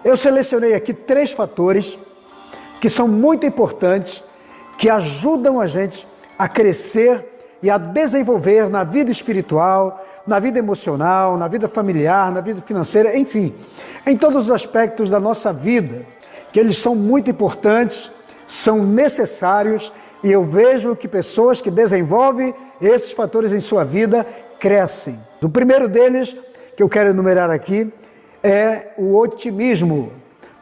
Eu selecionei aqui 3 fatores que são muito importantes, que ajudam a gente a crescer e a desenvolver na vida espiritual, na vida emocional, na vida familiar, na vida financeira, enfim, em todos os aspectos da nossa vida, que eles são muito importantes, são necessários, e eu vejo que pessoas que desenvolvem esses fatores em sua vida crescem. O primeiro deles, que eu quero enumerar aqui, é o otimismo.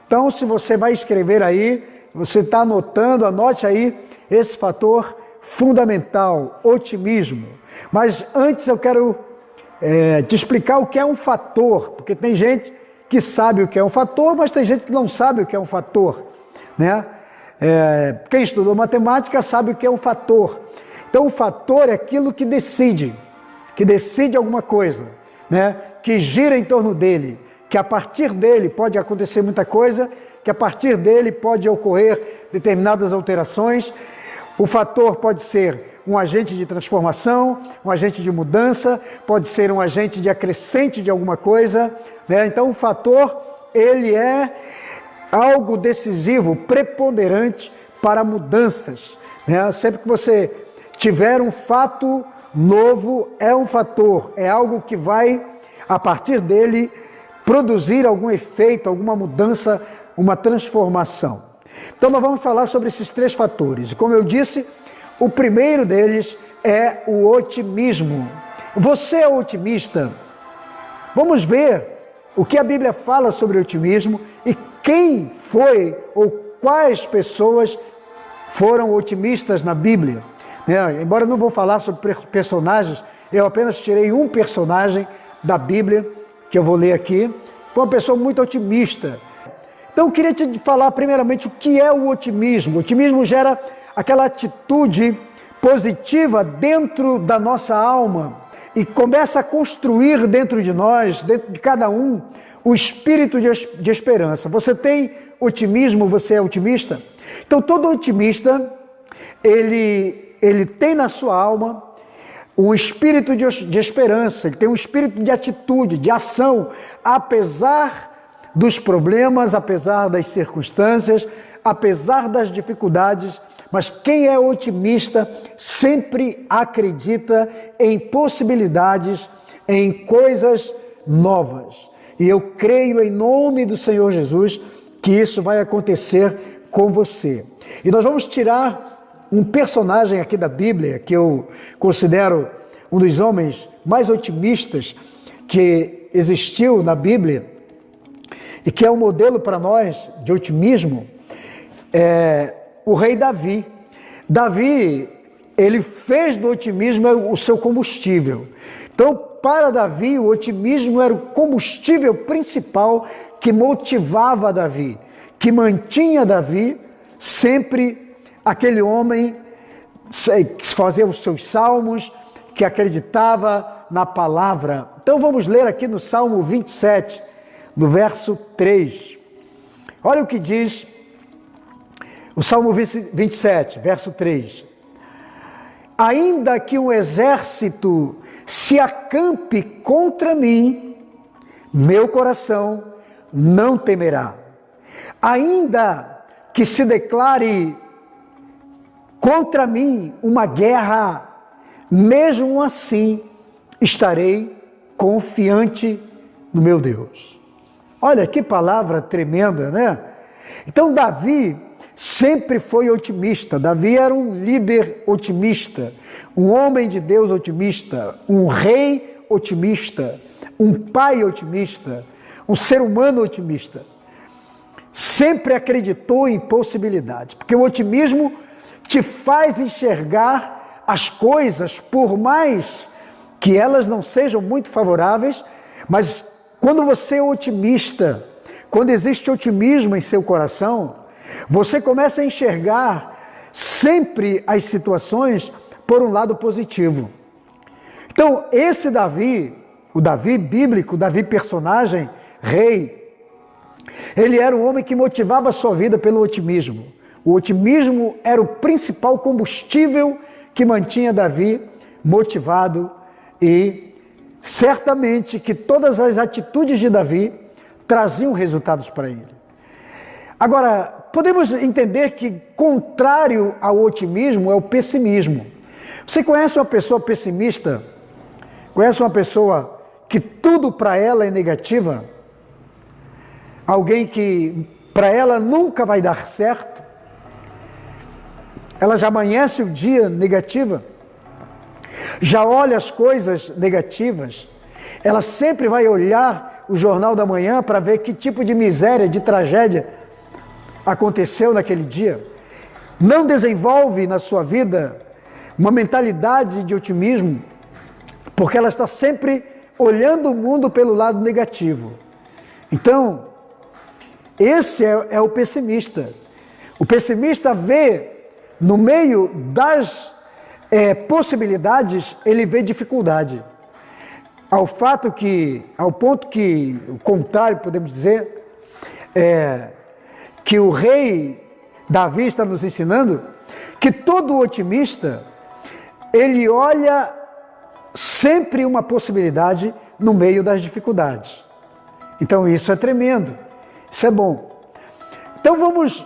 Então, se você vai escrever aí, você está anotando, anote aí esse fator fundamental, otimismo. Mas antes eu quero te explicar o que é um fator, porque tem gente que sabe o que é um fator, mas tem gente que não sabe o que é um fator, né? Quem estudou matemática sabe o que é um fator. Então, o fator é aquilo que decide alguma coisa, né? Que gira em torno dele, que a partir dele pode acontecer muita coisa, que a partir dele pode ocorrer determinadas alterações. O fator pode ser um agente de transformação, um agente de mudança, pode ser um agente de acrescente de alguma coisa, né? Então, o fator, ele é algo decisivo, preponderante para mudanças, né? Sempre que você tiver um fato novo, é um fator, é algo que vai, a partir dele, produzir algum efeito, alguma mudança, uma transformação. Então nós vamos falar sobre esses 3 fatores. E como eu disse, o primeiro deles é o otimismo. Você é otimista? Vamos ver o que a Bíblia fala sobre otimismo e quem foi ou quais pessoas foram otimistas na Bíblia. Embora eu não vou falar sobre personagens, eu apenas tirei um personagem da Bíblia, que eu vou ler aqui, foi uma pessoa muito otimista. Então eu queria te falar primeiramente o que é o otimismo. O otimismo gera aquela atitude positiva dentro da nossa alma e começa a construir dentro de nós, dentro de cada um, o espírito de esperança. Você tem otimismo, você é otimista? Então todo otimista, ele tem na sua alma um espírito de esperança, ele tem um espírito de atitude, de ação, apesar dos problemas, apesar das circunstâncias, apesar das dificuldades. Mas quem é otimista sempre acredita em possibilidades, em coisas novas. E eu creio em nome do Senhor Jesus que isso vai acontecer com você. E nós vamos tirar um personagem aqui da Bíblia, que eu considero um dos homens mais otimistas que existiu na Bíblia, e que é um modelo para nós de otimismo, o rei Davi. Davi, ele fez do otimismo o seu combustível. Então, para Davi, o otimismo era o combustível principal que motivava Davi, que mantinha Davi sempre aquele homem que fazia os seus salmos, que acreditava na palavra. Então vamos ler aqui no Salmo 27, no verso 3. Olha o que diz o Salmo 27, verso 3. Ainda que um exército se acampe contra mim, meu coração não temerá. Ainda que se declare contra mim uma guerra, mesmo assim estarei confiante no meu Deus. Olha que palavra tremenda, né? Então Davi sempre foi otimista. Davi era um líder otimista, um homem de Deus otimista, um rei otimista, um pai otimista, um ser humano otimista. Sempre acreditou em possibilidades, porque o otimismo te faz enxergar as coisas, por mais que elas não sejam muito favoráveis, mas quando você é otimista, quando existe otimismo em seu coração, você começa a enxergar sempre as situações por um lado positivo. Então, esse Davi, o Davi bíblico, o Davi personagem, rei, ele era um homem que motivava a sua vida pelo otimismo. O otimismo era o principal combustível que mantinha Davi motivado, e certamente que todas as atitudes de Davi traziam resultados para ele. Agora, podemos entender que contrário ao otimismo é o pessimismo. Você conhece uma pessoa pessimista? Conhece uma pessoa que tudo para ela é negativa? Alguém que para ela nunca vai dar certo? Ela já amanhece o dia negativa? Já olha as coisas negativas? Ela sempre vai olhar o jornal da manhã para ver que tipo de miséria, de tragédia aconteceu naquele dia? Não desenvolve na sua vida uma mentalidade de otimismo, porque ela está sempre olhando o mundo pelo lado negativo. Então, esse é o pessimista. O pessimista vê, no meio das possibilidades, ele vê dificuldade. Ao ponto que, o contrário, podemos dizer, que o rei Davi está nos ensinando, que todo otimista, ele olha sempre uma possibilidade no meio das dificuldades. Então isso é tremendo, isso é bom. Então vamos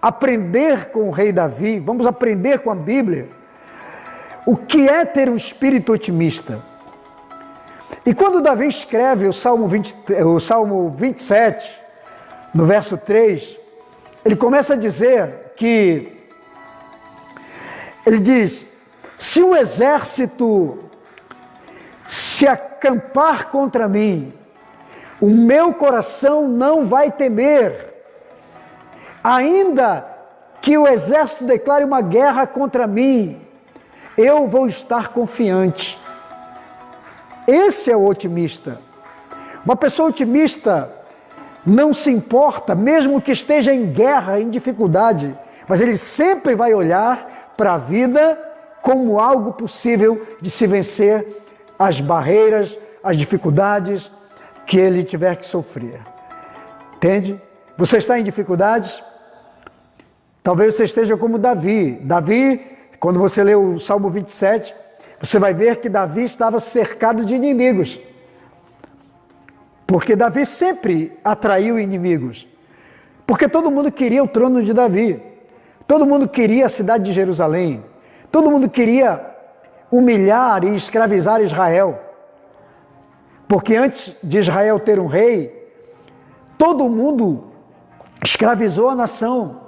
aprender com o rei Davi, vamos aprender com a Bíblia, o que é ter um espírito otimista. E quando Davi escreve o Salmo 27, no verso 3, ele começa a dizer que, ele diz, se um exército se acampar contra mim, o meu coração não vai temer, ainda que o exército declare uma guerra contra mim, eu vou estar confiante. Esse é o otimista. Uma pessoa otimista não se importa, mesmo que esteja em guerra, em dificuldade, mas ele sempre vai olhar para a vida como algo possível de se vencer as barreiras, as dificuldades que ele tiver que sofrer. Entende? Você está em dificuldades? Talvez você esteja como Davi. Davi, quando você lê o Salmo 27, você vai ver que Davi estava cercado de inimigos. Porque Davi sempre atraiu inimigos. Porque todo mundo queria o trono de Davi. Todo mundo queria a cidade de Jerusalém. Todo mundo queria humilhar e escravizar Israel. Porque antes de Israel ter um rei, todo mundo escravizou a nação.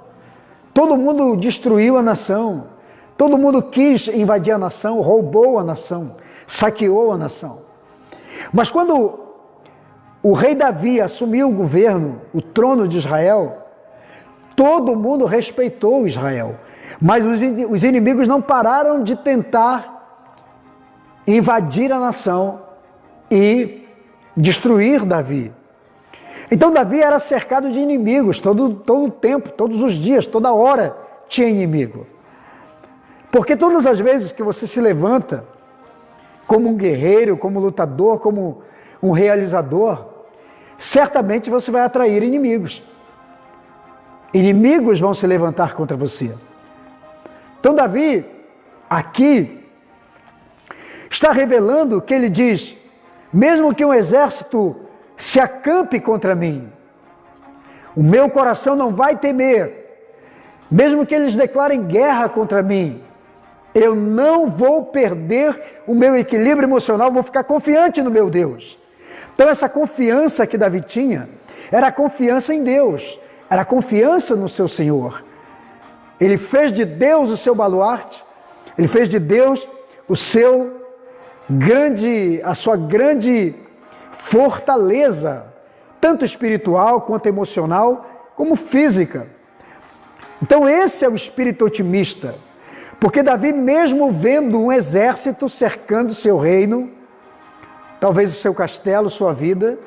Todo mundo destruiu a nação. Todo mundo quis invadir a nação, roubou a nação, saqueou a nação. Mas quando o rei Davi assumiu o governo, o trono de Israel, todo mundo respeitou Israel. Mas os inimigos não pararam de tentar invadir a nação e destruir Davi. Então Davi era cercado de inimigos, todo o tempo, todos os dias, toda hora tinha inimigo. Porque todas as vezes que você se levanta como um guerreiro, como lutador, como um realizador, certamente você vai atrair inimigos. Inimigos vão se levantar contra você. Então Davi, aqui, está revelando que ele diz, mesmo que um exército se acampe contra mim, o meu coração não vai temer. Mesmo que eles declarem guerra contra mim, eu não vou perder o meu equilíbrio emocional, vou ficar confiante no meu Deus. Então essa confiança que Davi tinha, era a confiança em Deus, era a confiança no seu Senhor. Ele fez de Deus o seu baluarte, ele fez de Deus a sua grande fortaleza, tanto espiritual quanto emocional, como física. Então esse é o espírito otimista, porque Davi, mesmo vendo um exército cercando seu reino, talvez o seu castelo, sua vida,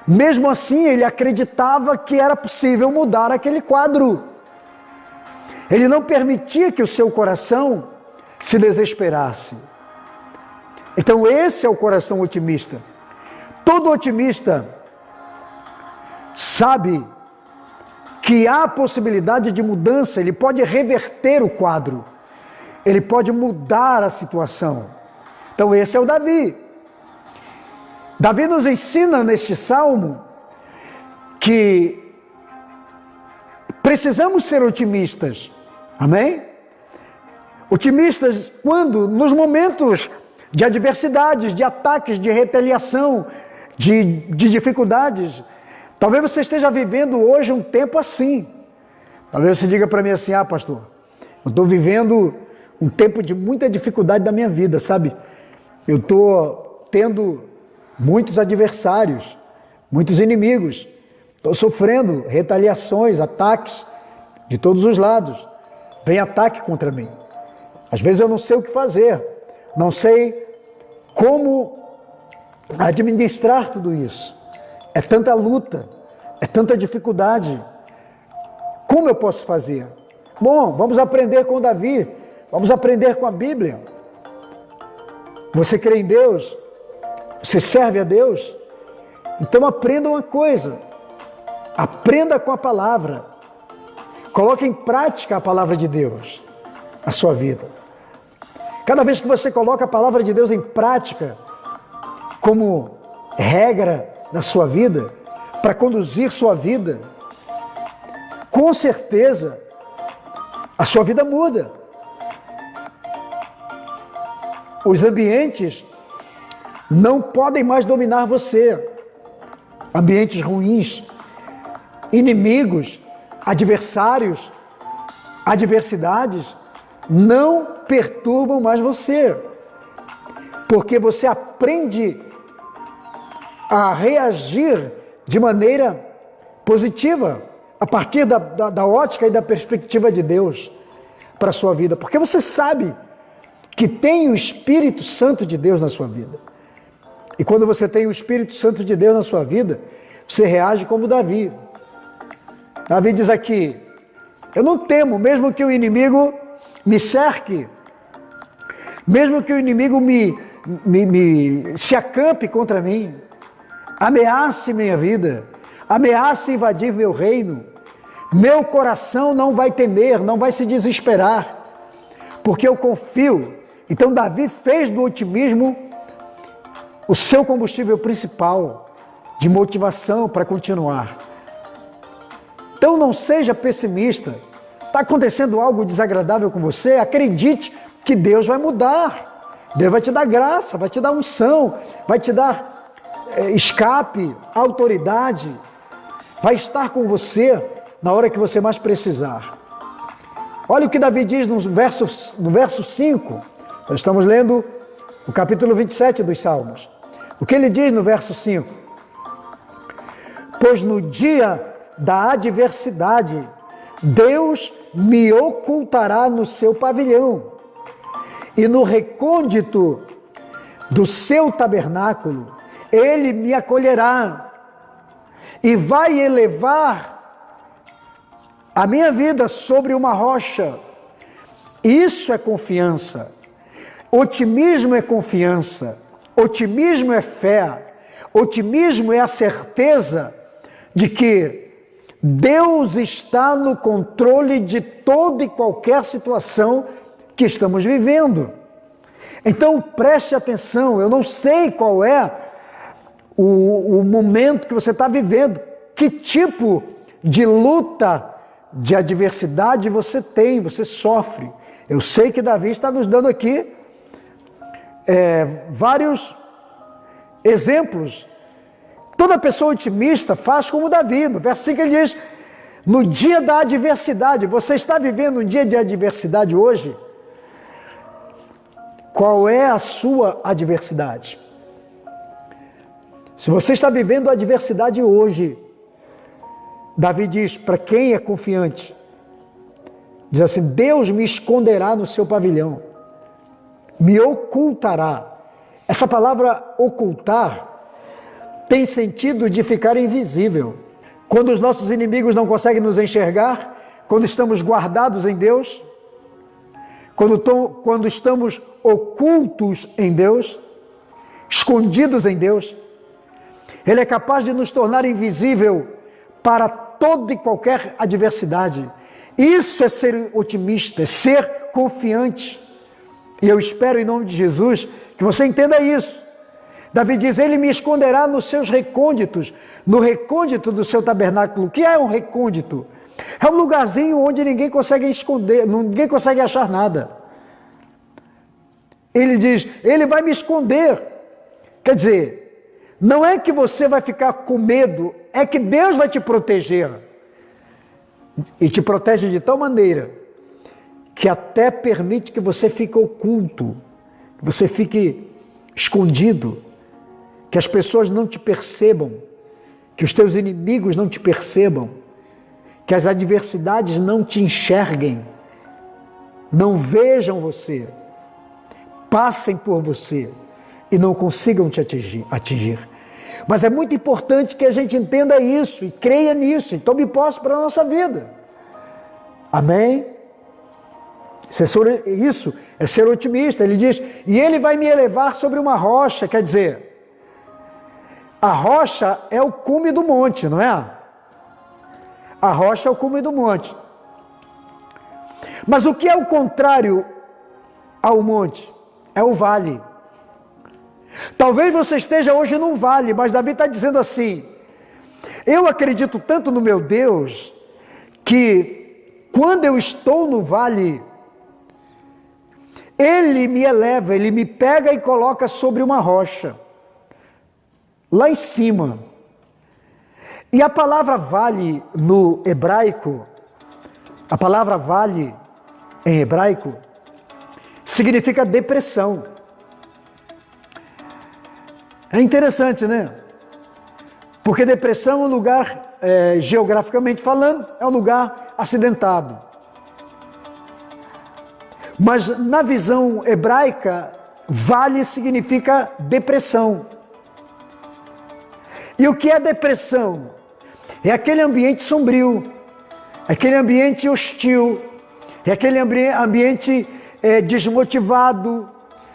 mesmo assim ele acreditava que era possível mudar aquele quadro. Ele não permitia que o seu coração se desesperasse. Então esse é o coração otimista. Todo otimista sabe que há possibilidade de mudança, ele pode reverter o quadro, ele pode mudar a situação. Então esse é o Davi. Davi nos ensina neste salmo que precisamos ser otimistas. Amém? Otimistas quando? Nos momentos de adversidades, de ataques, de retaliação, de dificuldades. Talvez você esteja vivendo hoje um tempo assim. Talvez você diga para mim assim: ah, pastor, eu estou vivendo um tempo de muita dificuldade da minha vida, sabe? Eu estou tendo muitos adversários, muitos inimigos. Estou sofrendo retaliações, ataques de todos os lados. Vem ataque contra mim. Às vezes eu não sei o que fazer, não sei como administrar tudo isso. É tanta luta, é tanta dificuldade. Como eu posso fazer? Bom, vamos aprender com Davi, vamos aprender com a Bíblia. Você crê em Deus? Você serve a Deus? Então aprenda uma coisa, aprenda com a palavra. Coloque em prática a palavra de Deus na sua vida. Cada vez que você coloca a palavra de Deus em prática, como regra na sua vida, para conduzir sua vida, com certeza a sua vida muda. Os ambientes não podem mais dominar você. Ambientes ruins, inimigos, adversários, adversidades não perturbam mais você, porque você aprende a reagir de maneira positiva a partir da ótica e da perspectiva de Deus para a sua vida, porque você sabe que tem o Espírito Santo de Deus na sua vida. E quando você tem o Espírito Santo de Deus na sua vida, você reage como Davi. Davi diz aqui: eu não temo, mesmo que o inimigo me cerque, mesmo que o inimigo se acampe contra mim, ameace minha vida, ameace invadir meu reino, meu coração não vai temer, não vai se desesperar, porque eu confio. Então Davi fez do otimismo o seu combustível principal de motivação para continuar. Então não seja pessimista. Está acontecendo algo desagradável com você? Acredite que Deus vai mudar. Deus vai te dar graça, vai te dar unção, vai te dar escape, autoridade. Vai estar com você na hora que você mais precisar. Olha o que Davi diz no verso 5. Nós estamos lendo o capítulo 27 dos Salmos. O que ele diz no verso 5? Pois no dia da adversidade, Deus me ocultará no seu pavilhão, e no recôndito do seu tabernáculo, ele me acolherá, e vai elevar a minha vida sobre uma rocha. Isso é confiança. Otimismo é confiança. Otimismo é fé. Otimismo é a certeza de que Deus está no controle de toda e qualquer situação que estamos vivendo. Então preste atenção, eu não sei qual é o momento que você está vivendo, que tipo de luta, de adversidade você tem, você sofre. Eu sei que Davi está nos dando aqui vários exemplos. Toda pessoa otimista faz como Davi. No verso 5 ele diz: no dia da adversidade. Você está vivendo um dia de adversidade hoje? Qual é a sua adversidade? Se você está vivendo a adversidade hoje, Davi diz, para quem é confiante, diz assim: Deus me esconderá no seu pavilhão, me ocultará. Essa palavra ocultar tem sentido de ficar invisível. Quando os nossos inimigos não conseguem nos enxergar, quando estamos guardados em Deus, quando estamos ocultos em Deus, escondidos em Deus, Ele é capaz de nos tornar invisível para toda e qualquer adversidade. Isso é ser otimista, é ser confiante. E eu espero, em nome de Jesus, que você entenda isso. Davi diz, ele me esconderá nos seus recônditos, no recôndito do seu tabernáculo. O que é um recôndito? É um lugarzinho onde ninguém consegue esconder, ninguém consegue achar nada. Ele diz, ele vai me esconder. Quer dizer, não é que você vai ficar com medo, é que Deus vai te proteger. E te protege de tal maneira que até permite que você fique oculto, que você fique escondido, que as pessoas não te percebam, que os teus inimigos não te percebam, que as adversidades não te enxerguem, não vejam você, passem por você e não consigam te atingir. Mas é muito importante que a gente entenda isso e creia nisso e tome posse para a nossa vida. Amém? Isso é ser otimista. Ele diz, e ele vai me elevar sobre uma rocha, quer dizer, a rocha é o cume do monte, não é? A rocha é o cume do monte. Mas o que é o contrário ao monte? É o vale. Talvez você esteja hoje num vale, mas Davi está dizendo assim, eu acredito tanto no meu Deus, que quando eu estou no vale, Ele me eleva, Ele me pega e coloca sobre uma rocha, lá em cima. E a palavra vale no hebraico, a palavra vale em hebraico, significa depressão. É interessante, né? Porque depressão é um lugar, geograficamente falando, é um lugar acidentado. Mas na visão hebraica, vale significa depressão. E o que é depressão? É aquele ambiente sombrio, é aquele ambiente hostil, é aquele ambiente desmotivado,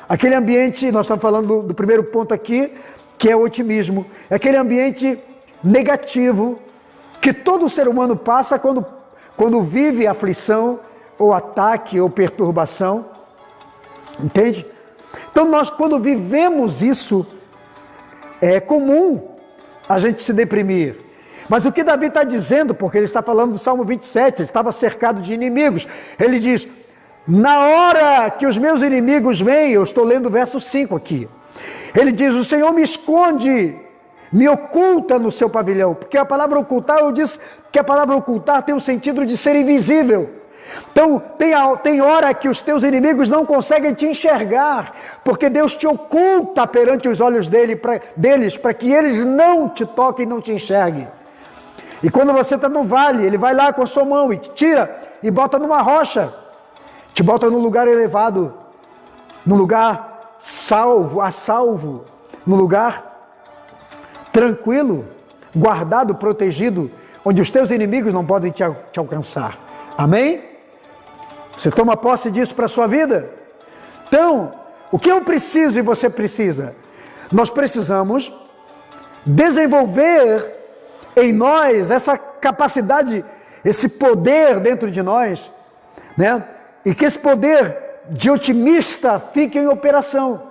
aquele ambiente, nós estamos falando do primeiro ponto aqui, que é o otimismo, é aquele ambiente negativo que todo ser humano passa quando vive aflição, ou ataque, ou perturbação, entende? Então nós, quando vivemos isso, é comum a gente se deprimir. Mas o que Davi está dizendo, porque ele está falando do Salmo 27, ele estava cercado de inimigos, ele diz, na hora que os meus inimigos vêm, eu estou lendo o verso 5 aqui, ele diz, o Senhor me esconde, me oculta no seu pavilhão, porque a palavra ocultar, eu disse que a palavra ocultar tem o sentido de ser invisível. Então tem hora que os teus inimigos não conseguem te enxergar, porque Deus te oculta perante os olhos deles, para que eles não te toquem e não te enxerguem. E quando você está no vale, ele vai lá com a sua mão e te tira e bota numa rocha, te bota num lugar elevado, num lugar a salvo, num lugar tranquilo, guardado, protegido, onde os teus inimigos não podem te alcançar. Amém? Você toma posse disso para a sua vida? Então, o que eu preciso e você precisa? Nós precisamos desenvolver em nós essa capacidade, esse poder dentro de nós, né? E que esse poder de otimista fique em operação.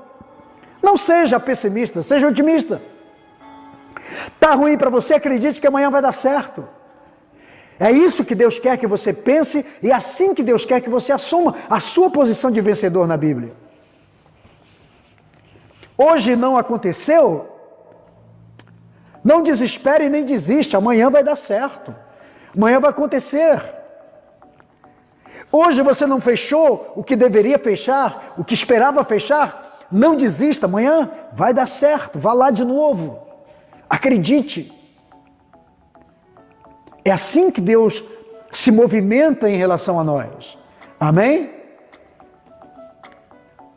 Não seja pessimista, seja otimista. Tá ruim para você, acredite que amanhã vai dar certo. É isso que Deus quer que você pense e é assim que Deus quer que você assuma a sua posição de vencedor na Bíblia. Hoje não aconteceu? Não desespere nem desista, amanhã vai dar certo. Amanhã vai acontecer. Hoje você não fechou o que deveria fechar, o que esperava fechar, não desista, amanhã vai dar certo, vá lá de novo. Acredite. É assim que Deus se movimenta em relação a nós. Amém?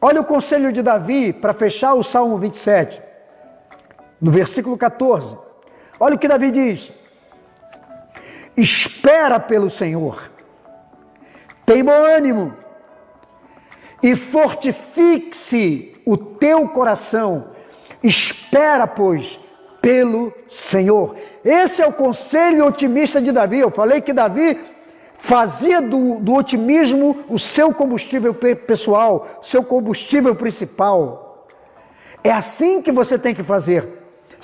Olha o conselho de Davi para fechar o Salmo 27. No versículo 14. Olha o que Davi diz. Espera pelo Senhor. Tem bom ânimo. E fortifique-se o teu coração. Espera, pois, pelo Senhor. Esse é o conselho otimista de Davi. Eu falei que Davi fazia do otimismo o seu combustível pessoal, seu combustível principal. É assim que você tem que fazer.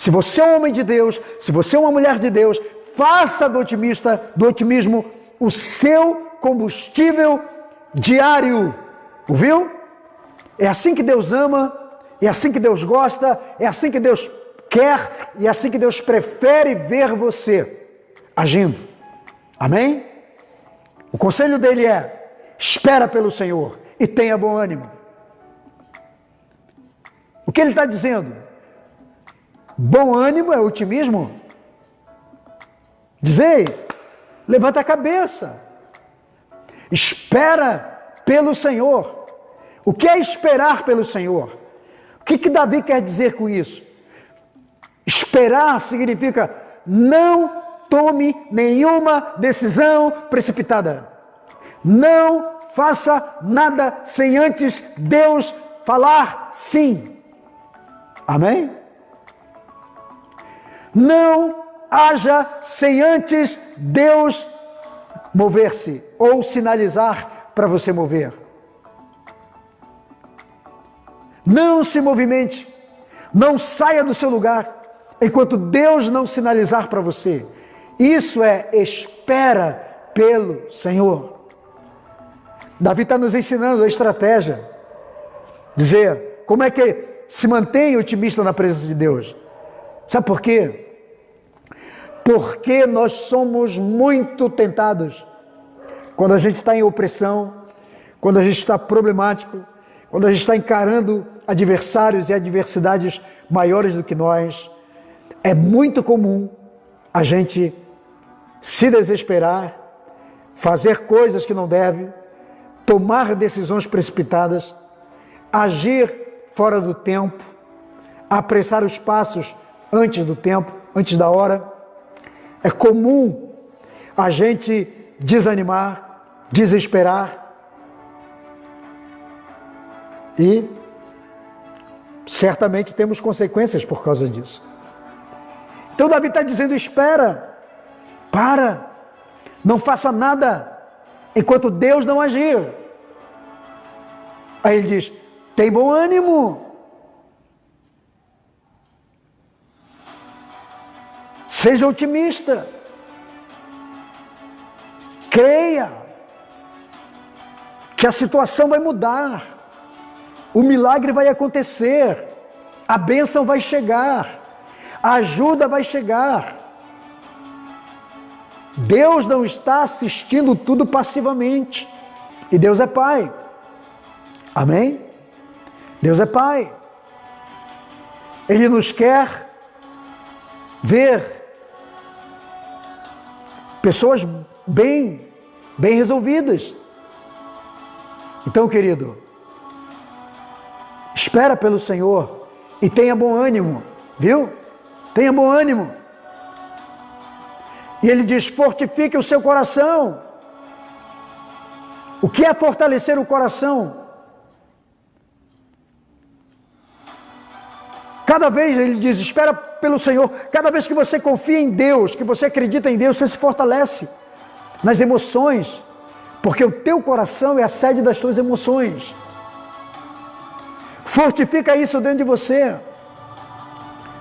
Se você é um homem de Deus, se você é uma mulher de Deus, faça do otimismo o seu combustível diário. Ouviu? É assim que Deus ama, é assim que Deus gosta, é assim que Deus quer e é assim que Deus prefere ver você agindo. Amém? O conselho dele é: espera pelo Senhor e tenha bom ânimo. O que ele está dizendo? Bom ânimo é otimismo? Dizei, levanta a cabeça. Espera pelo Senhor. O que é esperar pelo Senhor? O que Davi quer dizer com isso? Esperar significa não tome nenhuma decisão precipitada. Não faça nada sem antes Deus falar sim. Amém? Não haja sem antes Deus mover-se ou sinalizar para você mover. Não se movimente, não saia do seu lugar enquanto Deus não sinalizar para você. Isso é espera pelo Senhor. Davi está nos ensinando a estratégia. Dizer, como é que se mantém otimista na presença de Deus? Sabe por quê? Porque nós somos muito tentados quando a gente está em opressão, quando a gente está problemático, quando a gente está encarando adversários e adversidades maiores do que nós. É muito comum a gente se desesperar, fazer coisas que não deve, tomar decisões precipitadas, agir fora do tempo, apressar os passos antes do tempo, antes da hora. É comum a gente desanimar, desesperar e certamente temos consequências por causa disso. Então Davi está dizendo: espera, para, não faça nada enquanto Deus não agir. Aí ele diz: tem bom ânimo. Seja otimista. Creia que a situação vai mudar. O milagre vai acontecer. A bênção vai chegar. A ajuda vai chegar. Deus não está assistindo tudo passivamente. E Deus é Pai. Amém? Deus é Pai. Ele nos quer ver pessoas bem resolvidas. Então, querido, espera pelo Senhor e tenha bom ânimo, viu? Tenha bom ânimo. E ele diz: fortifique o seu coração. O que é fortalecer o coração? Cada vez, ele diz, espera pelo Senhor. Cada vez que você confia em Deus, que você acredita em Deus, você se fortalece nas emoções, porque o teu coração é a sede das tuas emoções. Fortifica isso dentro de você,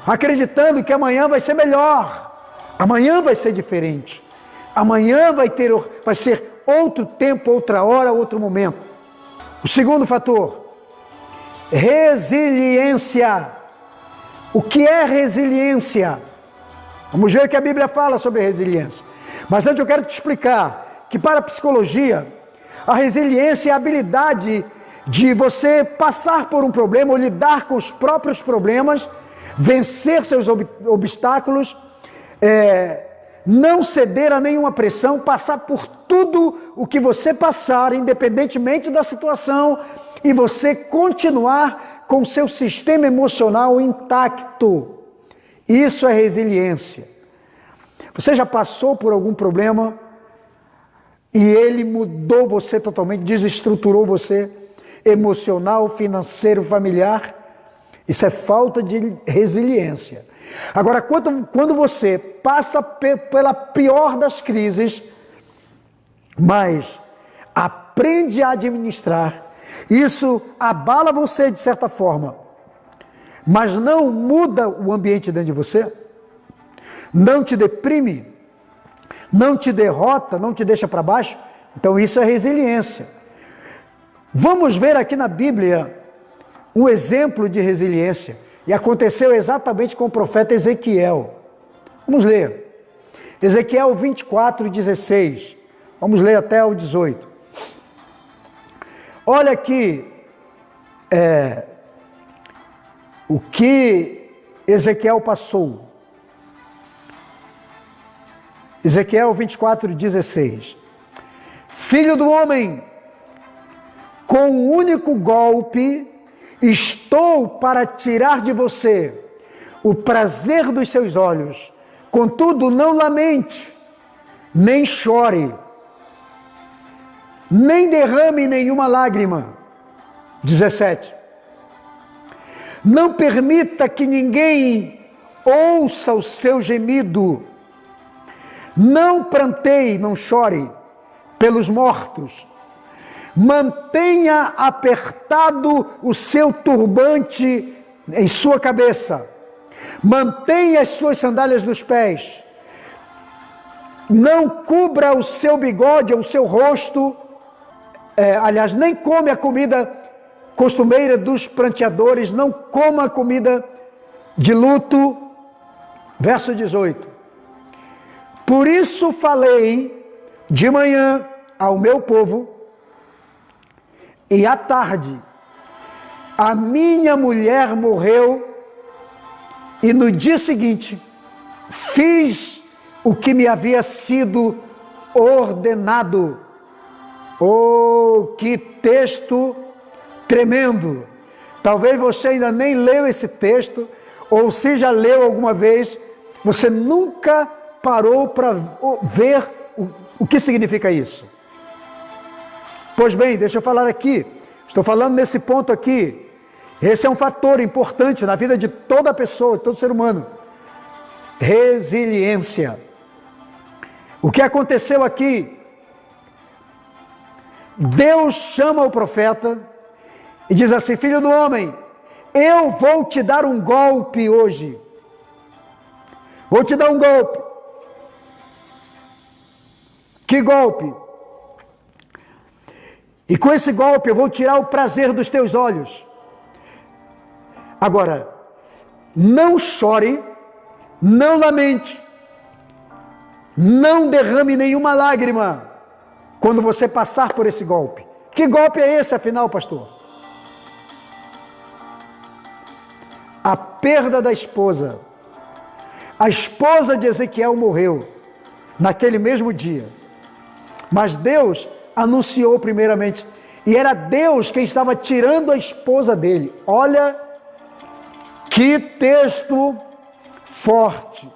acreditando que amanhã vai ser melhor, amanhã vai ser diferente, amanhã vai ser outro tempo, outra hora, outro momento. O segundo fator, resiliência. O que é resiliência? Vamos ver o que a Bíblia fala sobre resiliência. Mas antes eu quero te explicar que para a psicologia, a resiliência é a habilidade de você passar por um problema ou lidar com os próprios problemas, vencer seus obstáculos, não ceder a nenhuma pressão, passar por tudo o que você passar, independentemente da situação, e você continuar com seu sistema emocional intacto. Isso é resiliência. Você já passou por algum problema e ele mudou você totalmente, desestruturou você, emocional, financeiro, familiar? Isso é falta de resiliência. Agora, quando você passa pela pior das crises, mas aprende a administrar, isso abala você de certa forma, mas não muda o ambiente dentro de você, não te deprime, não te derrota, não te deixa para baixo, então isso é resiliência. Vamos ver aqui na Bíblia um exemplo de resiliência, e aconteceu exatamente com o profeta Ezequiel. Vamos ler. Ezequiel 24:16. Vamos ler até o 18. Olha aqui o que Ezequiel passou. Ezequiel 24:16. Filho do homem, com um único golpe estou para tirar de você o prazer dos seus olhos. Contudo, não lamente, nem chore, nem derrame nenhuma lágrima. 17. Não permita que ninguém ouça o seu gemido. Não pranteie, não chore pelos mortos. Mantenha apertado o seu turbante em sua cabeça. Mantenha as suas sandálias nos pés. Não cubra o seu bigode, o seu rosto. Aliás, nem come a comida costumeira dos pranteadores. Não coma a comida de luto. Verso 18. Por isso falei de manhã ao meu povo, e à tarde a minha mulher morreu, e no dia seguinte fiz o que me havia sido ordenado. Oh, que texto tremendo! Talvez você ainda nem leu esse texto, ou se já leu alguma vez, você nunca parou para ver o que significa isso. Pois bem, deixa eu falar aqui, estou falando nesse ponto aqui, esse é um fator importante na vida de toda pessoa, de todo ser humano. Resiliência. O que aconteceu aqui? Deus chama o profeta e diz assim: filho do homem, eu vou te dar um golpe hoje. Vou te dar um golpe. Que golpe? E com esse golpe eu vou tirar o prazer dos teus olhos. Agora, não chore, não lamente, não derrame nenhuma lágrima quando você passar por esse golpe. Que golpe é esse, afinal, pastor? A perda da esposa. A esposa de Ezequiel morreu naquele mesmo dia. Mas Deus anunciou primeiramente, e era Deus quem estava tirando a esposa dele. Olha que texto forte.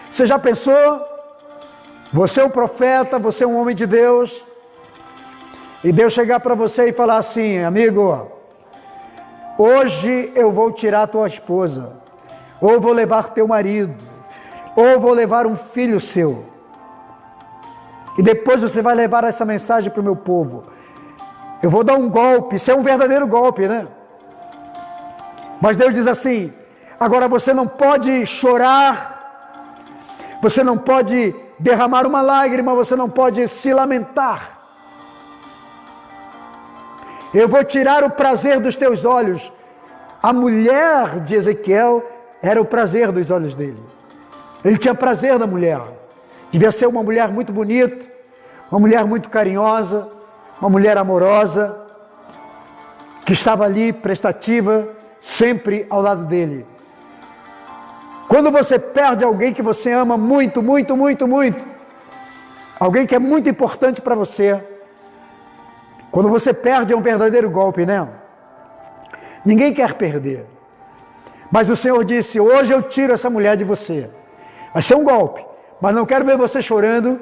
Você já pensou? Você é um profeta, você é um homem de Deus, e Deus chegar para você e falar assim: amigo, hoje eu vou tirar tua esposa, ou vou levar teu marido, ou vou levar um filho seu, e depois você vai levar essa mensagem para o meu povo. Eu vou dar um golpe, isso é um verdadeiro golpe, né? Mas Deus diz assim: agora você não pode chorar, você não pode derramar uma lágrima, você não pode se lamentar. Eu vou tirar o prazer dos teus olhos. A mulher de Ezequiel era o prazer dos olhos dele. Ele tinha prazer na mulher. Devia ser uma mulher muito bonita, uma mulher muito carinhosa, uma mulher amorosa, que estava ali prestativa, sempre ao lado dele. Quando você perde alguém que você ama muito, muito, muito, muito, alguém que é muito importante para você, quando você perde é um verdadeiro golpe, né? Ninguém quer perder. Mas o Senhor disse: hoje eu tiro essa mulher de você. Vai ser um golpe, mas não quero ver você chorando,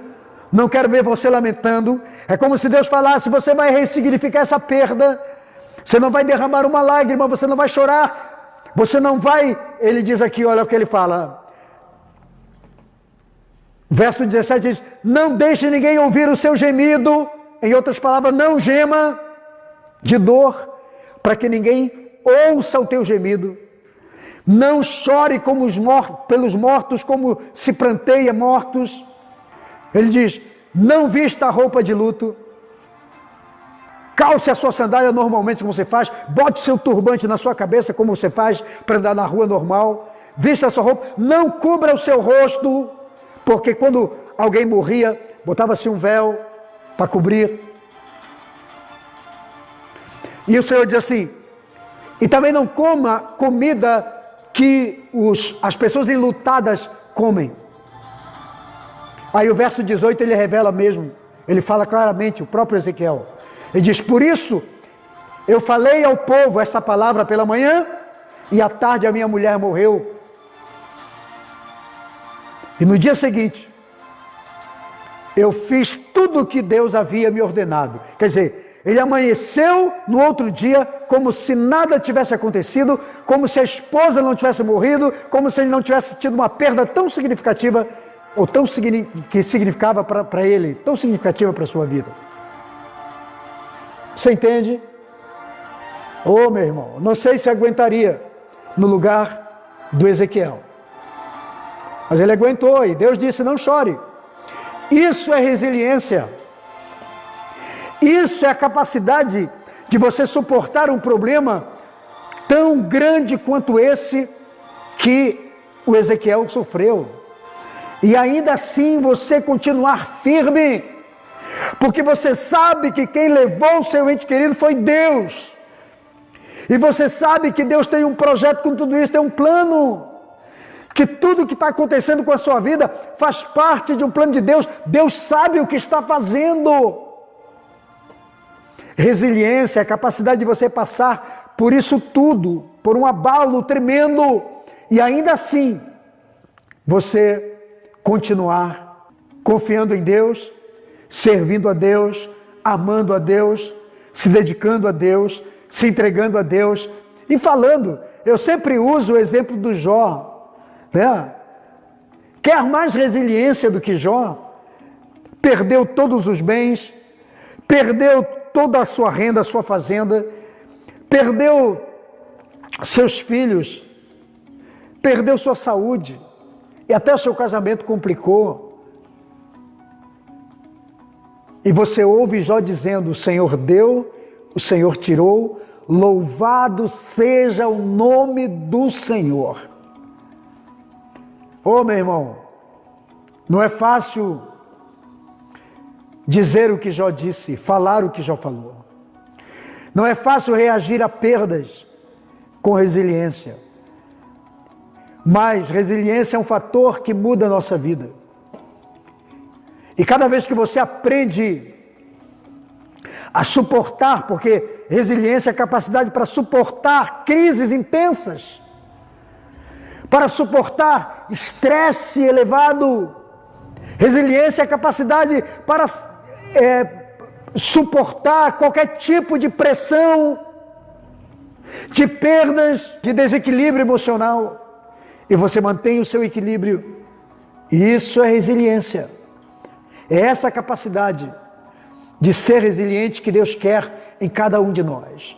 não quero ver você lamentando. É como se Deus falasse: você vai ressignificar essa perda, você não vai derramar uma lágrima, você não vai chorar, você não vai... Ele diz aqui, olha o que ele fala. Verso 17 diz: não deixe ninguém ouvir o seu gemido. Em outras palavras, não gema de dor, para que ninguém ouça o teu gemido. Não chore como pelos mortos, como se pranteia mortos. Ele diz, não vista a roupa de luto. Calce a sua sandália normalmente como você faz. Bote seu turbante na sua cabeça como você faz para andar na rua normal. Vista a sua roupa. Não cubra o seu rosto. Porque quando alguém morria, botava-se um véu para cobrir. E o Senhor diz assim, e também não coma comida que as pessoas enlutadas comem. Aí o verso 18 ele revela mesmo, ele fala claramente, o próprio Ezequiel. Ele diz, por isso eu falei ao povo essa palavra pela manhã, e à tarde a minha mulher morreu. E no dia seguinte, eu fiz tudo o que Deus havia me ordenado. Quer dizer, ele amanheceu no outro dia como se nada tivesse acontecido, como se a esposa não tivesse morrido, como se ele não tivesse tido uma perda tão significativa, ou que significava para ele, tão significativa para a sua vida. Você entende? Ô meu irmão, não sei se aguentaria no lugar do Ezequiel. Mas ele aguentou e Deus disse, não chore. Isso é resiliência. Isso é a capacidade de você suportar um problema tão grande quanto esse que o Ezequiel sofreu. E ainda assim você continuar firme, porque você sabe que quem levou o seu ente querido foi Deus. E você sabe que Deus tem um projeto com tudo isso, tem um plano. Que tudo que está acontecendo com a sua vida faz parte de um plano de Deus. Deus sabe o que está fazendo. Resiliência, a capacidade de você passar por isso tudo, por um abalo tremendo, e ainda assim, você continuar confiando em Deus, servindo a Deus, amando a Deus, se dedicando a Deus, se entregando a Deus, e falando, eu sempre uso o exemplo do Jó, né? Quer mais resiliência do que Jó? Perdeu todos os bens, perdeu toda a sua renda, a sua fazenda, perdeu seus filhos, perdeu sua saúde, e até o seu casamento complicou. E você ouve Jó dizendo, o Senhor deu, o Senhor tirou, louvado seja o nome do Senhor. Ô meu irmão, não é fácil dizer o que Jó disse, falar o que Jó falou. Não é fácil reagir a perdas com resiliência. Mas resiliência é um fator que muda a nossa vida. E cada vez que você aprende a suportar, porque resiliência é a capacidade para suportar crises intensas, para suportar estresse elevado. Resiliência é a capacidade para suportar qualquer tipo de pressão, de perdas, de desequilíbrio emocional. E você mantém o seu equilíbrio. E isso é resiliência. É essa capacidade de ser resiliente que Deus quer em cada um de nós.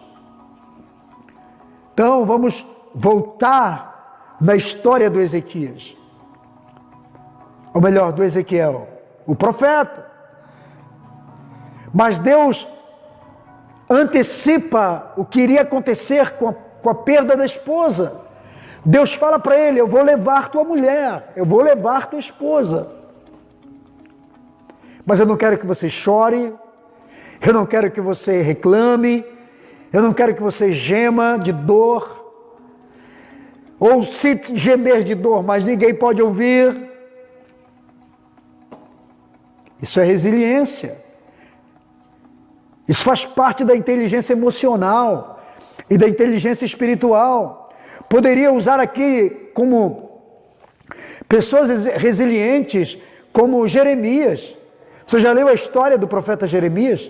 Então vamos voltar na história do Ezequias. Ou melhor, do Ezequiel, o profeta. Mas Deus antecipa o que iria acontecer com a perda da esposa. Deus fala para ele, eu vou levar tua mulher, eu vou levar tua esposa. Mas eu não quero que você chore, eu não quero que você reclame, eu não quero que você gema de dor, ou se gemer de dor, mas ninguém pode ouvir. Isso é resiliência. Isso faz parte da inteligência emocional e da inteligência espiritual. Poderia usar aqui como pessoas resilientes, como Jeremias. Você já leu a história do profeta Jeremias?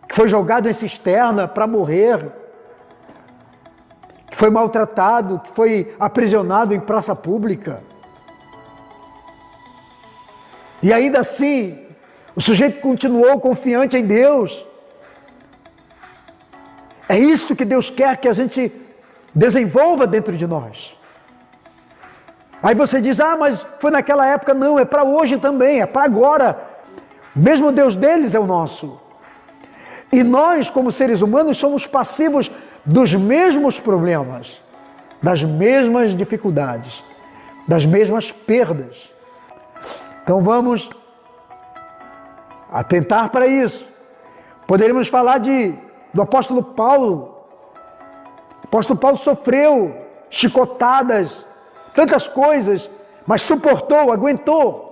Que foi jogado em cisterna para morrer, que foi maltratado, que foi aprisionado em praça pública. E ainda assim, o sujeito continuou confiante em Deus. É isso que Deus quer que a gente desenvolva dentro de nós. Aí você diz, mas foi naquela época. Não, é para hoje também, é para agora. O mesmo Deus deles é o nosso. E nós, como seres humanos, somos passivos dos mesmos problemas, das mesmas dificuldades, das mesmas perdas. Então vamos atentar para isso. Poderíamos falar do apóstolo Paulo. O apóstolo Paulo sofreu chicotadas, tantas coisas, mas suportou, aguentou.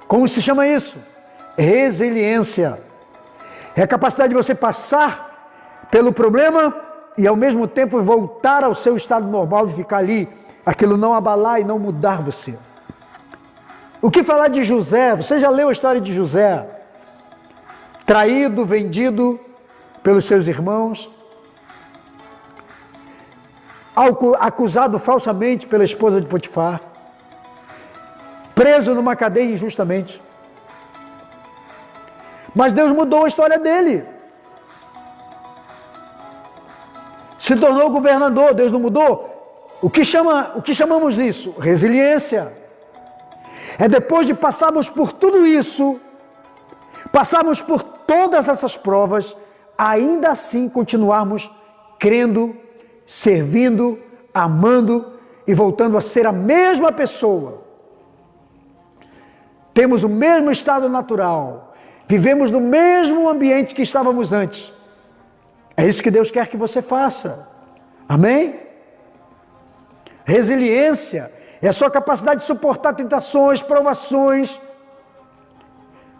Como se chama isso? Resiliência. É a capacidade de você passar pelo problema e ao mesmo tempo voltar ao seu estado normal e ficar ali, aquilo não abalar e não mudar você. O que falar de José? Você já leu a história de José? Traído, vendido pelos seus irmãos, acusado falsamente pela esposa de Potifar, preso numa cadeia injustamente. Mas Deus mudou a história dele. Se tornou governador, Deus não mudou? O que chamamos disso? Resiliência. É depois de passarmos por tudo isso, passarmos por todas essas provas, ainda assim continuarmos crendo, servindo, amando e voltando a ser a mesma pessoa. Temos o mesmo estado natural, vivemos no mesmo ambiente que estávamos antes. É isso que Deus quer que você faça. Amém? Resiliência é a sua capacidade de suportar tentações, provações,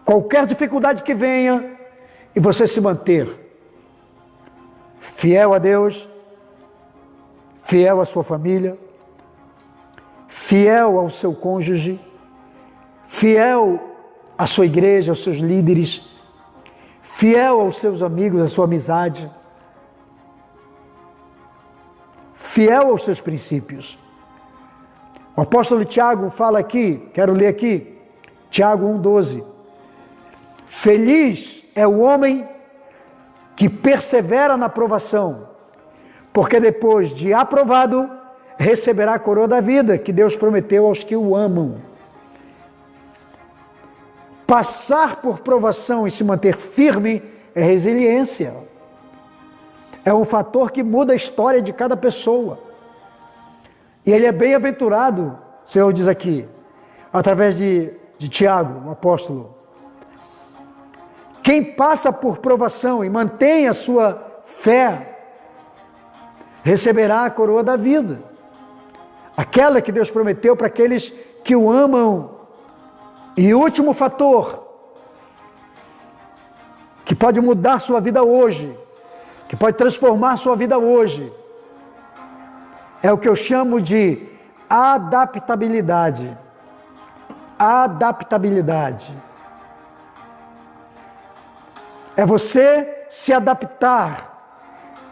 qualquer dificuldade que venha, e você se manter fiel a Deus, fiel à sua família, fiel ao seu cônjuge, fiel à sua igreja, aos seus líderes, fiel aos seus amigos, à sua amizade, fiel aos seus princípios. O apóstolo Tiago fala aqui, quero ler aqui, Tiago 1,12. Feliz é o homem que persevera na provação, porque depois de aprovado, receberá a coroa da vida, que Deus prometeu aos que o amam. Passar por provação e se manter firme é resiliência. É um fator que muda a história de cada pessoa. E ele é bem-aventurado, o Senhor diz aqui, através de Tiago, o apóstolo. Quem passa por provação e mantém a sua fé, receberá a coroa da vida. Aquela que Deus prometeu para aqueles que o amam. E o último fator, que pode mudar sua vida hoje, que pode transformar sua vida hoje, é o que eu chamo de adaptabilidade. Adaptabilidade. É você se adaptar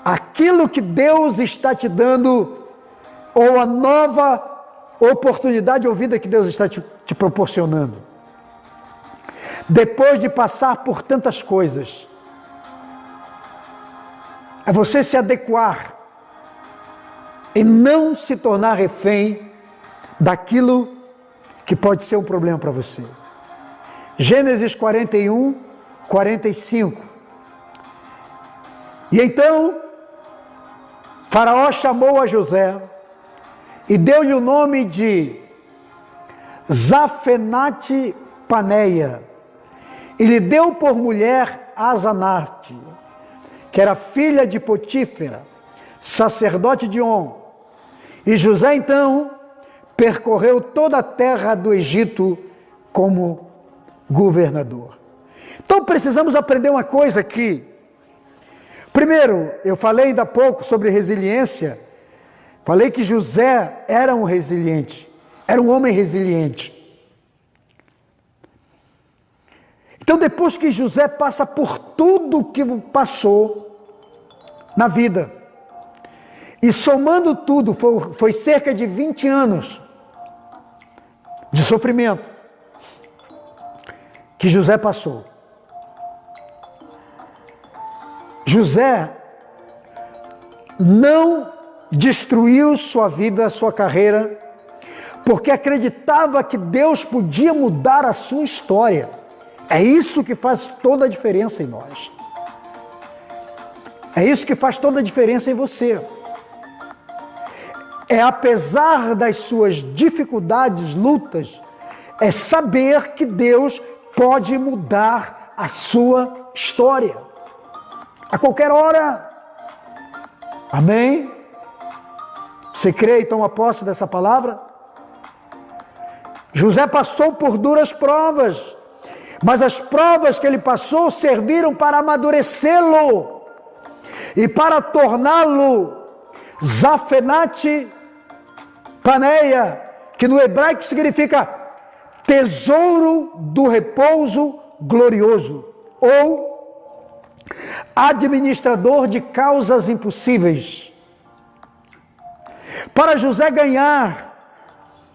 àquilo que Deus está te dando, ou a nova oportunidade ou vida que Deus está te proporcionando. Depois de passar por tantas coisas, é você se adequar e não se tornar refém daquilo que pode ser um problema para você. Gênesis 41, 45. E então, Faraó chamou a José e deu-lhe o nome de Zafenate Paneia, e lhe deu por mulher Asenate, que era filha de Potífera, sacerdote de On. E José então percorreu toda a terra do Egito como governador. Então precisamos aprender uma coisa aqui. Primeiro, eu falei ainda há pouco sobre resiliência. Falei que José era um resiliente, era um homem resiliente. Então, depois que José passa por tudo que passou na vida, e somando tudo, foi cerca de 20 anos de sofrimento que José passou. José não destruiu sua vida, sua carreira, porque acreditava que Deus podia mudar a sua história. É isso que faz toda a diferença em nós. É isso que faz toda a diferença em você. É apesar das suas dificuldades, lutas, é saber que Deus pode mudar a sua história. A qualquer hora. Amém? Você crê e toma posse dessa palavra? José passou por duras provas, mas as provas que ele passou serviram para amadurecê-lo e para torná-lo Zafenate Paneia, que no hebraico significa tesouro do repouso glorioso, ou administrador de causas impossíveis. Para José ganhar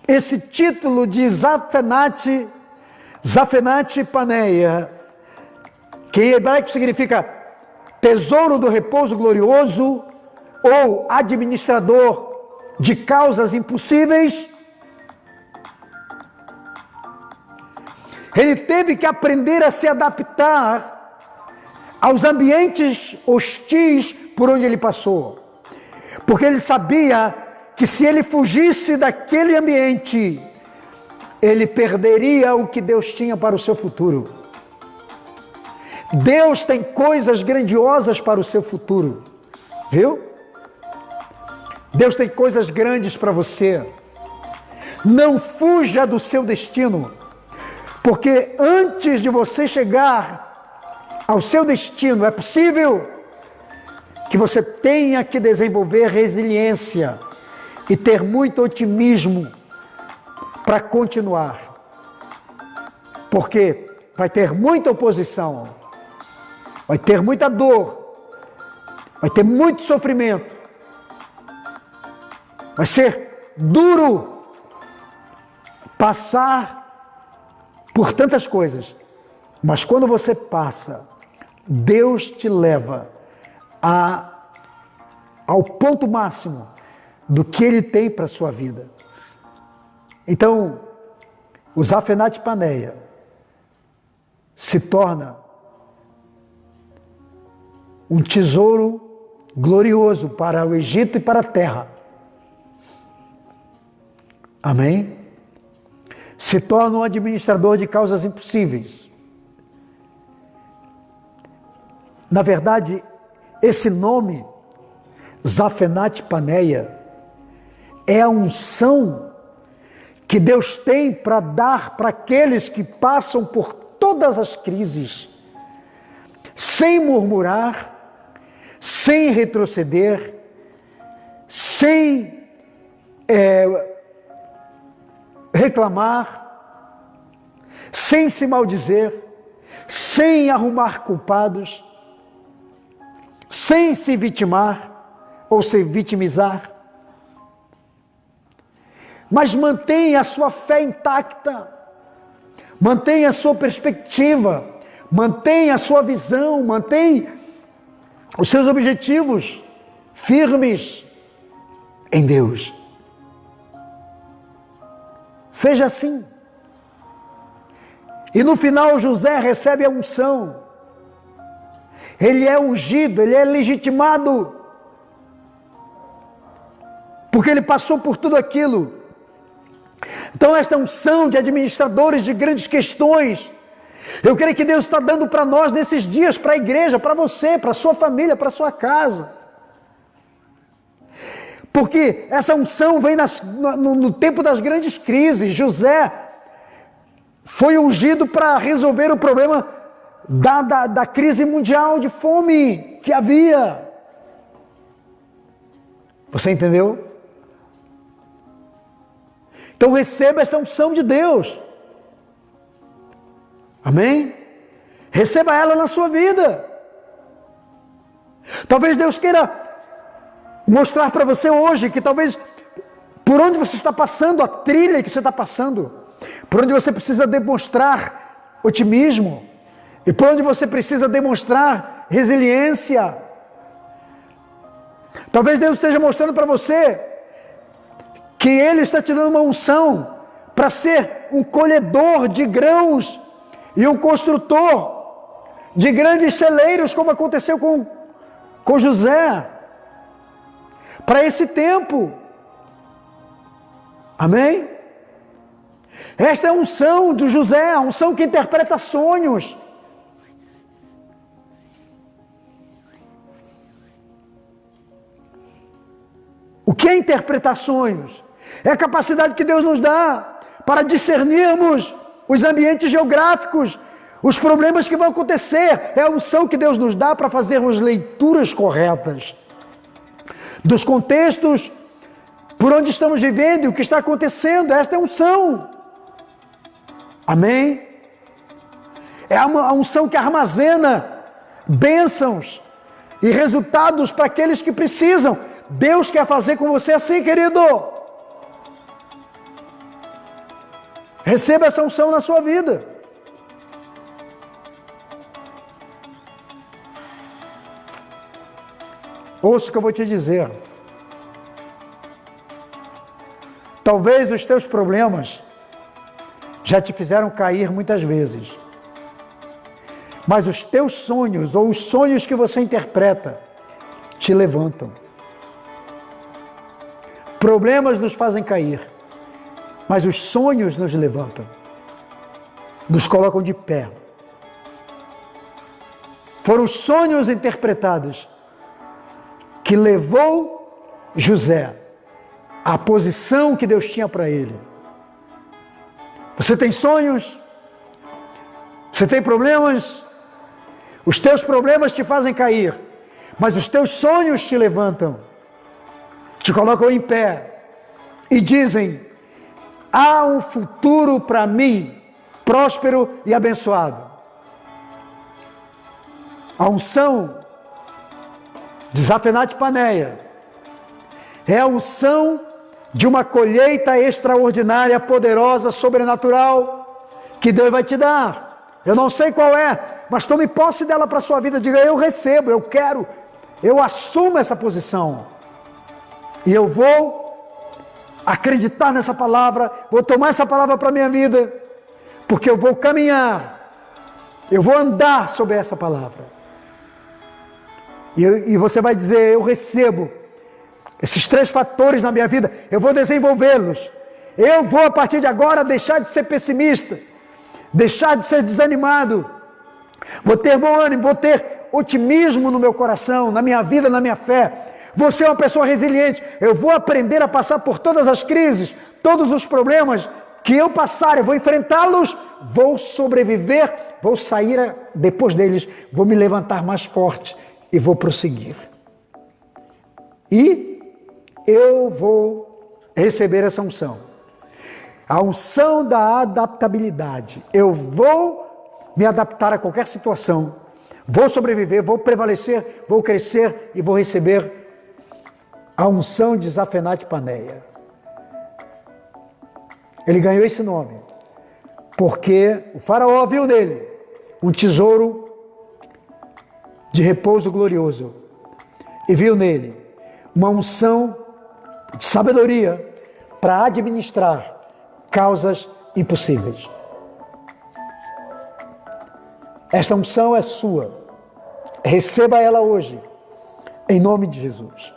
esse título de Zafenate Paneia, que em hebraico significa tesouro do repouso glorioso ou administrador de causas impossíveis, ele teve que aprender a se adaptar aos ambientes hostis por onde ele passou. Porque ele sabia que se ele fugisse daquele ambiente, ele perderia o que Deus tinha para o seu futuro. Deus tem coisas grandiosas para o seu futuro, viu? Deus tem coisas grandes para você. Não fuja do seu destino, porque antes de você chegar ao seu destino, é possível que você tenha que desenvolver resiliência e ter muito otimismo para continuar. Porque vai ter muita oposição, vai ter muita dor, vai ter muito sofrimento, vai ser duro passar por tantas coisas, mas quando você passa, Deus te leva ao ponto máximo do que Ele tem para a sua vida. Então, o Zafenate Paneia se torna um tesouro glorioso para o Egito e para a terra. Amém? Se torna um administrador de causas impossíveis. Na verdade, esse nome, Zafenate Paneia, é a unção que Deus tem para dar para aqueles que passam por todas as crises, sem murmurar, sem retroceder, sem reclamar, sem se maldizer, sem arrumar culpados, sem se vitimar ou se vitimizar, mas mantenha a sua fé intacta, mantenha a sua perspectiva, mantenha a sua visão, mantenha os seus objetivos firmes em Deus. Seja assim. E no final José recebe a unção. Ele é ungido, ele é legitimado. Porque ele passou por tudo aquilo. Então esta unção de administradores de grandes questões, eu creio que Deus está dando para nós nesses dias, para a igreja, para você, para a sua família, para a sua casa. Porque essa unção vem no tempo das grandes crises. José foi ungido para resolver o problema da crise mundial de fome que havia. Você entendeu? Então receba esta unção de Deus. Amém? Receba ela na sua vida. Talvez Deus queira mostrar para você hoje que talvez por onde você está passando, a trilha que você está passando, por onde você precisa demonstrar otimismo, e por onde você precisa demonstrar resiliência. Talvez Deus esteja mostrando para você que Ele está te dando uma unção para ser um colhedor de grãos e um construtor de grandes celeiros, como aconteceu com José, para esse tempo. Amém? Esta é a unção de José, a unção que interpreta sonhos. O que é interpretar sonhos? É a capacidade que Deus nos dá para discernirmos os ambientes geográficos, os problemas que vão acontecer. É a unção que Deus nos dá para fazermos leituras corretas dos contextos por onde estamos vivendo e o que está acontecendo. Esta é a unção. Amém? É a unção que armazena bênçãos e resultados para aqueles que precisam. Deus quer fazer com você assim, querido. Receba essa unção na sua vida. Ouça o que eu vou te dizer. Talvez os teus problemas já te fizeram cair muitas vezes. Mas os teus sonhos, ou os sonhos que você interpreta, te levantam. Problemas nos fazem cair, mas os sonhos nos levantam, nos colocam de pé. Foram os sonhos interpretados que levou José à posição que Deus tinha para ele. Você tem sonhos? Você tem problemas? Os teus problemas te fazem cair, mas os teus sonhos te levantam, te colocam em pé e dizem: há um futuro para mim, próspero e abençoado. A unção de Zafenate Paneia é a unção de uma colheita extraordinária, poderosa, sobrenatural, que Deus vai te dar. Eu não sei qual é, mas tome posse dela para a sua vida. Diga: eu recebo, eu quero, eu assumo essa posição. E eu vou acreditar nessa palavra, vou tomar essa palavra para a minha vida, porque eu vou caminhar, eu vou andar sobre essa palavra. E você vai dizer: eu recebo esses 3 fatores na minha vida, eu vou desenvolvê-los. Eu vou, a partir de agora, deixar de ser pessimista, deixar de ser desanimado. Vou ter bom ânimo, vou ter otimismo no meu coração, na minha vida, na minha fé. Vou ser uma pessoa resiliente. Eu vou aprender a passar por todas as crises, todos os problemas que eu passar, eu vou enfrentá-los, vou sobreviver, vou sair depois deles, vou me levantar mais forte e vou prosseguir. E eu vou receber essa unção. A unção da adaptabilidade. Eu vou me adaptar a qualquer situação. Vou sobreviver, vou prevalecer, vou crescer e vou receber a unção de Zafenate Paneia. Ele ganhou esse nome porque o faraó viu nele um tesouro de repouso glorioso e viu nele uma unção de sabedoria para administrar causas impossíveis. Esta unção é sua. Receba ela hoje, em nome de Jesus.